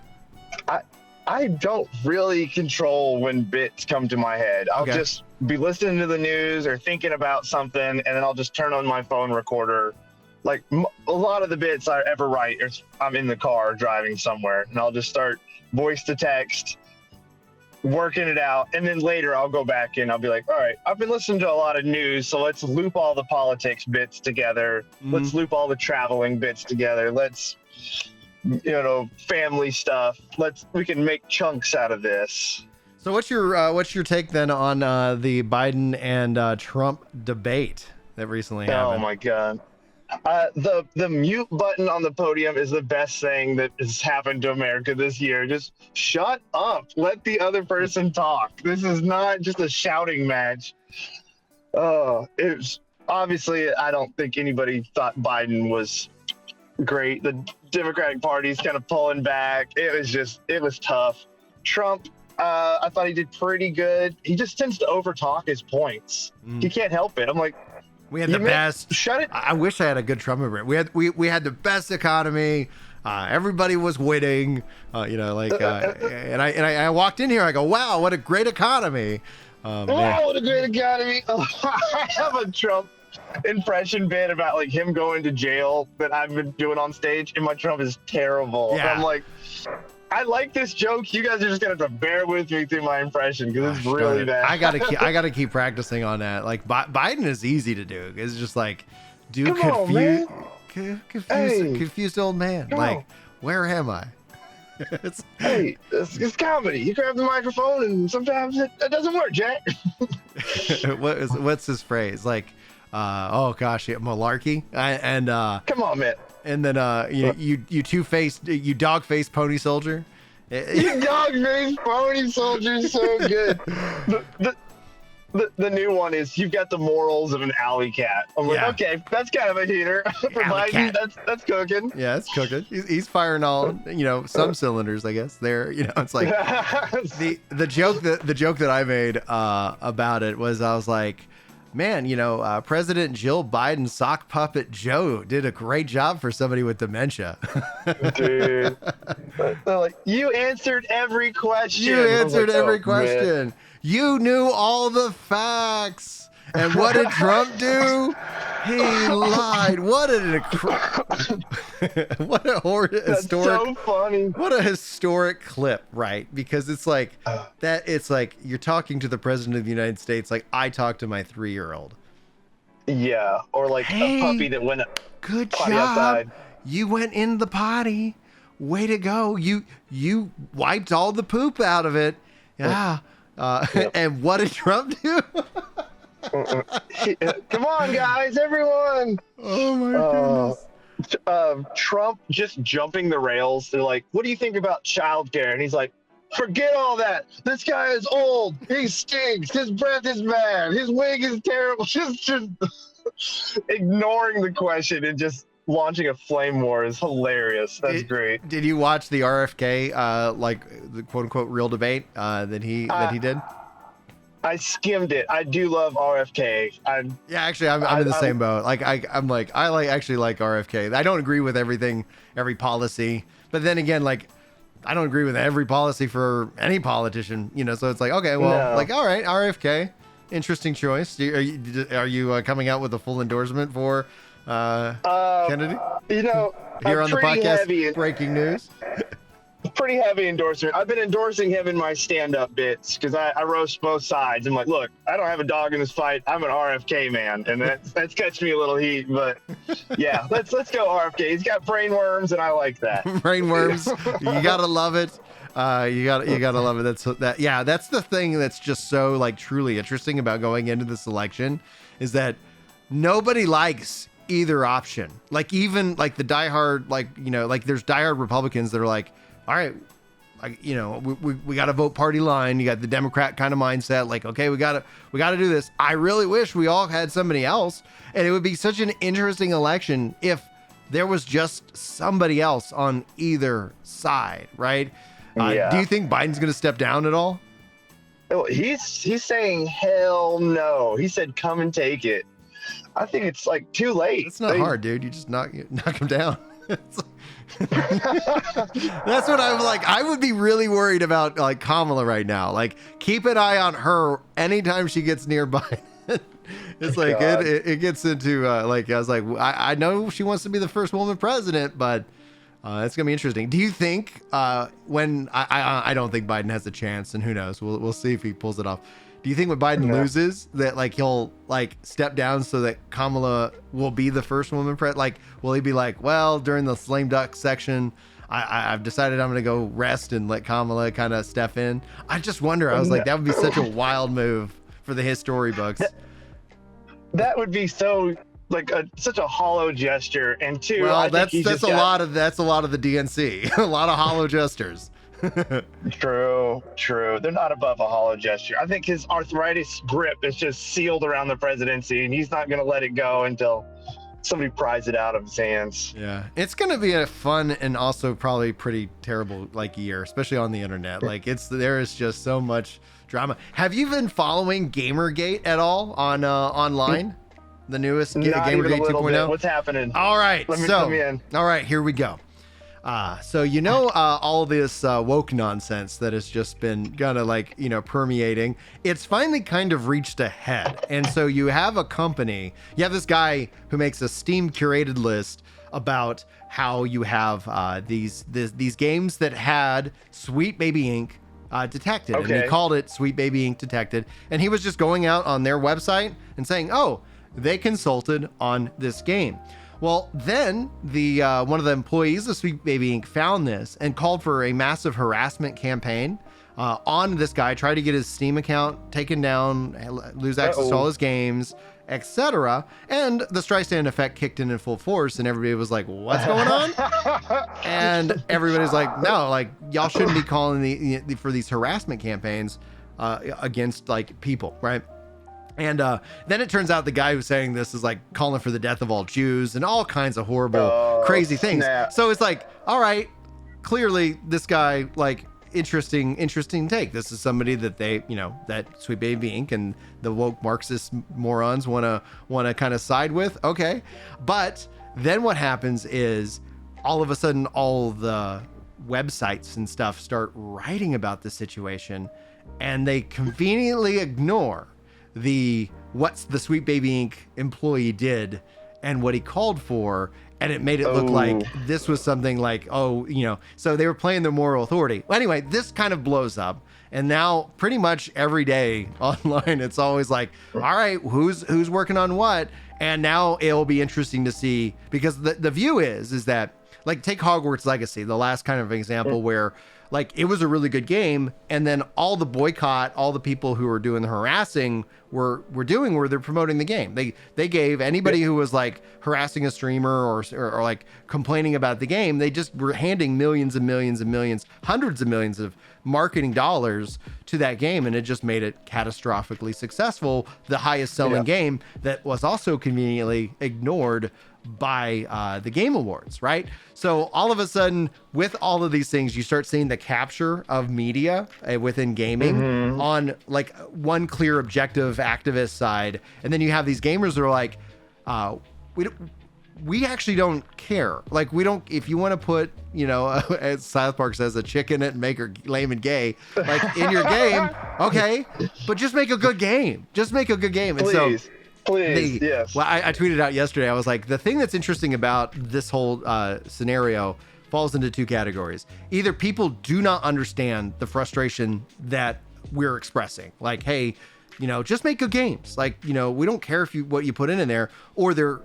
I don't really control when bits come to my head. I'll just be listening to the news or thinking about something, and then I'll just turn on my phone recorder. Like a lot of the bits I ever write, I'm in the car driving somewhere, and I'll just start voice to text, working it out, and then later I'll go back and I'll be like, all right, I've been listening to a lot of news, so let's loop all the politics bits together. Let's loop all the traveling bits together. Let's, family stuff. We can make chunks out of this. So what's your take then on the Biden and Trump debate that recently happened? Oh my God. The mute button on the podium is the best thing that has happened to America this year. Just shut up. Let the other person talk. This is not just a shouting match. It's obviously, I don't think anybody thought Biden was great. The Democratic Party's kind of pulling back. It was tough. Trump, I thought he did pretty good. He just tends to overtalk his points. He can't help it. I'm like, we had the best. Shut it. I wish I had a good Trump impression. We had the best economy. Everybody was winning. And I walked in here. I go, wow, what a great economy. Wow, what a great economy. I have a Trump impression bit about like him going to jail that I've been doing on stage, and my Trump is terrible. Yeah. I'm like, I like this joke. You guys are just gonna have to bear with me through my impression because it's really bad. I gotta keep practicing on that. Like Biden is easy to do. It's just like, confused old man. Like, where am I? It's comedy. You grab the microphone and sometimes it doesn't work, Jack. What's his phrase? Like, malarkey. Come on, man. And then you dog-faced pony soldier. You dog-faced pony soldier is so good. The new one is you've got the morals of an alley cat. I'm like, okay, that's kind of a heater for Biden. That's cooking. Yeah, it's cooking. He's firing all some cylinders, I guess. There, it's like the joke that I made about it was I was like, man, President Jill Biden sock puppet Joe did a great job for somebody with dementia. Dude, they're like, you answered every question. Man. You knew all the facts. And what did Trump do? He lied. What a historic. So funny. What a historic clip, right? Because it's like that. It's like you're talking to the president of the United States, like I talk to my 3-year-old. Yeah, or like a puppy that went. Good job. Outside. You went in the potty. Way to go. You wiped all the poop out of it. Yeah. And what did Trump do? Come on, guys, everyone. Oh my goodness. Trump just jumping the rails. They're like, what do you think about childcare? And he's like, forget all that. This guy is old. He stinks. His breath is bad. His wig is terrible. Just ignoring the question and just launching a flame war is hilarious. That's great. Did you watch the RFK, like the quote unquote real debate that he did? I skimmed it. I do love RFK. I'm in the same boat. Like I actually like RFK. I don't agree with every policy, but then again, like I don't agree with every policy for any politician, So it's like, okay, well, like, all right, RFK, interesting choice. Are you coming out with a full endorsement for Kennedy? Here on the podcast, breaking news. Pretty heavy endorsement. I've been endorsing him in my stand-up bits because I roast both sides. I'm like, look, I don't have a dog in this fight. I'm an RFK man, and that's catching me a little heat. But yeah, let's go RFK. He's got brain worms, and I like that. Brain worms, you gotta love it. You gotta love it. That's the thing that's just so like truly interesting about going into this election is that nobody likes either option. Like even like the diehard, like, you know, like there's diehard Republicans that are like, all right, like, you know, we got to vote party line. You got the Democrat kind of mindset, like, okay, we got to do this. I really wish we all had somebody else, and it would be such an interesting election if there was just somebody else on either side, right? Do you think Biden's going to step down at all? Oh, he's saying hell no. He said come and take it. I think it's like too late. It's not hard, dude. You just knock him down. That's what I'm like. I would be really worried about like Kamala right now. Like, keep an eye on her anytime she gets nearby. It's like it gets into like, I was like, I know she wants to be the first woman president, but it's gonna be interesting. Do you think when I don't think Biden has a chance, and who knows? We'll see if he pulls it off. Do you think when Biden loses that like he'll like step down so that Kamala will be the first woman president? Like, will he be like, well, during the lame duck section, I've decided I'm going to go rest and let Kamala kind of step in? I just wonder. I was like, that would be such a wild move for the history books. That would be so like such a hollow gesture. And two, well, that's a lot of the DNC, a lot of hollow gestures. True. They're not above a hollow gesture. I think his arthritis grip is just sealed around the presidency, and he's not going to let it go until somebody pries it out of his hands. Yeah, it's going to be a fun and also probably pretty terrible like year, especially on the internet. Like there is just so much drama. Have you been following Gamergate at all on online? The newest Gamergate 2.0. What's happening? All right, let me in. All right, here we go. So all this woke nonsense that has just been kind of like, permeating, it's finally kind of reached a head. And so you have a company, you have this guy who makes a Steam curated list about how you have these games that had Sweet Baby Inc. Detected. Okay. And he called it Sweet Baby Inc. Detected. And he was just going out on their website and saying, oh, they consulted on this game. Well, then the one of the employees of Sweet Baby Inc. found this and called for a massive harassment campaign on this guy, tried to get his Steam account taken down, lose access to all his games, etc. And the Streisand effect kicked in full force, and everybody was like, what's going on? And everybody's like, no, like, y'all shouldn't be calling for these harassment campaigns against like people, right? And then it turns out the guy who's saying this is like calling for the death of all Jews and all kinds of horrible, crazy things. Snap. So it's like, all right, clearly this guy, like, interesting take. This is somebody that they, that Sweet Baby Inc. and the woke Marxist morons want to kind of side with. Okay. But then what happens is all of a sudden all the websites and stuff start writing about the situation, and they conveniently ignore what's the Sweet Baby Inc. employee did and what he called for, and it made it look like this was something like, so they were playing their moral authority. Well, anyway, this kind of blows up, and now pretty much every day online it's always like, all right, who's working on what? And now it'll be interesting to see, because the view is that, like, take Hogwarts Legacy, the last kind of example where, like, it was a really good game, and then all the boycott, all the people who were doing the harassing were they're promoting the game. They gave anybody who was like harassing a streamer or like complaining about the game, they just were handing millions and millions and millions, hundreds of millions of marketing dollars to that game, and it just made it catastrophically successful, the highest selling game that was also conveniently ignored by the Game Awards, right? So all of a sudden, with all of these things, you start seeing the capture of media within gaming on like one clear objective activist side, and then you have these gamers that are like, we actually don't care. Like, we don't, if you want to put, as South Park says, a chick in it and make her lame and gay, like in your game, okay, but just make a good game. Just make a good game. Please. And so, Please, yes. Well, I tweeted out yesterday, I was like, the thing that's interesting about this whole scenario falls into two categories. Either people do not understand the frustration that we're expressing. Like, hey, just make good games. Like, we don't care what you put in there. Or they're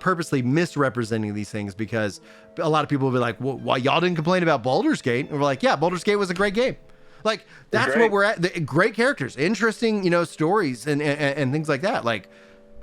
purposely misrepresenting these things, because a lot of people will be like, well, why y'all didn't complain about Baldur's Gate? And we're like, yeah, Baldur's Gate was a great game. Like, that's what we're at. Great characters, interesting, stories and things like that. Like,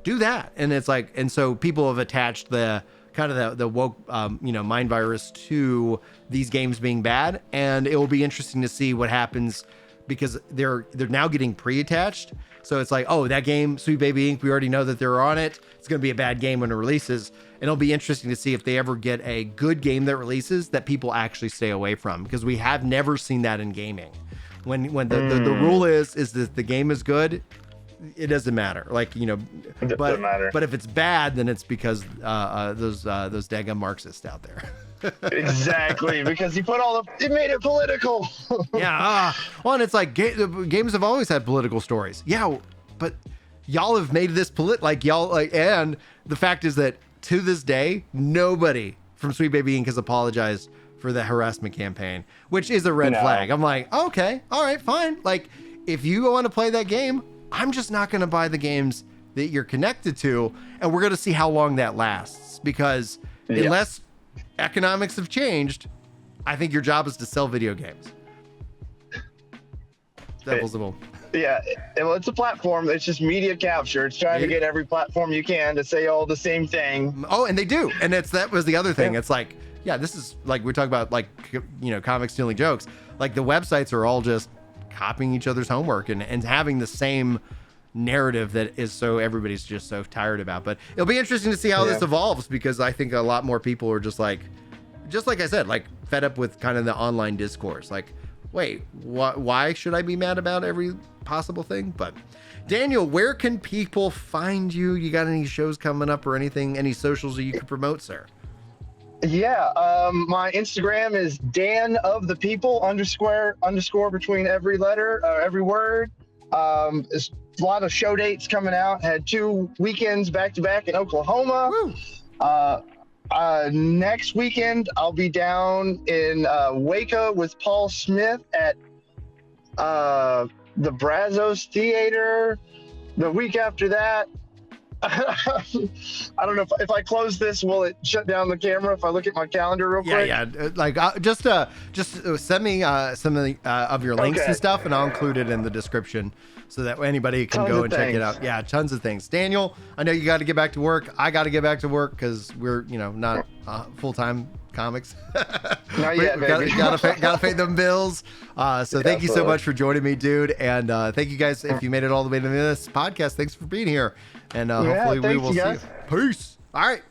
do that. And it's like, and so people have attached the kind of the woke, mind virus to these games being bad. And it will be interesting to see what happens because they're now getting pre-attached. So it's like, oh, that game, Sweet Baby Inc., we already know that they're on it. It's going to be a bad game when it releases. And it'll be interesting to see if they ever get a good game that releases that people actually stay away from, because we have never seen that in gaming. When the rule is that the game is good, it doesn't matter. Like, It doesn't matter. But if it's bad, then it's because those daggum Marxists out there. Exactly, because he put it made it political. Yeah. Well, and it's like games have always had political stories. Yeah, but y'all have made this and the fact is that to this day, nobody from Sweet Baby Inc. has apologized for the harassment campaign, which is a red flag. I'm like, okay, all right, fine. Like, if you want to play that game, I'm just not going to buy the games that you're connected to, and we're going to see how long that lasts, because unless economics have changed, I think your job is to sell video games. Devil's the ball. Yeah, well, it's a platform. It's just media capture. It's trying to get every platform you can to say all the same thing. Oh, and they do. And that was the other thing. It's like, yeah, this is like, we talk about like, comics stealing jokes. Like the websites are all just copying each other's homework and having the same narrative that is so everybody's just so tired about. But it'll be interesting to see how this evolves, because I think a lot more people are just like I said, like fed up with kind of the online discourse. Like, wait, why should I be mad about every possible thing? But Daniel, where can people find you? You got any shows coming up or anything, any socials that you could promote, sir? Yeah, my Instagram is Dan of the People _ between every letter, every word. There's a lot of show dates coming out. Had 2 weekends back to back in Oklahoma. Next weekend I'll be down in Waco with Paul Smith at the Brazos Theater. The week after that, I don't know if I close this, will it shut down the camera if I look at my calendar real quick? Yeah. Like just send me some of your links and stuff, and I'll include it in the description so that anybody can go and check it out. Yeah, tons of things. Daniel, I know you got to get back to work. I got to get back to work because we're not full-time comics. Not yet, baby. Gotta pay them bills. So thank you so much for joining me, dude. And thank you guys if you made it all the way to this podcast. Thanks for being here. And hopefully we will see you. Peace. All right.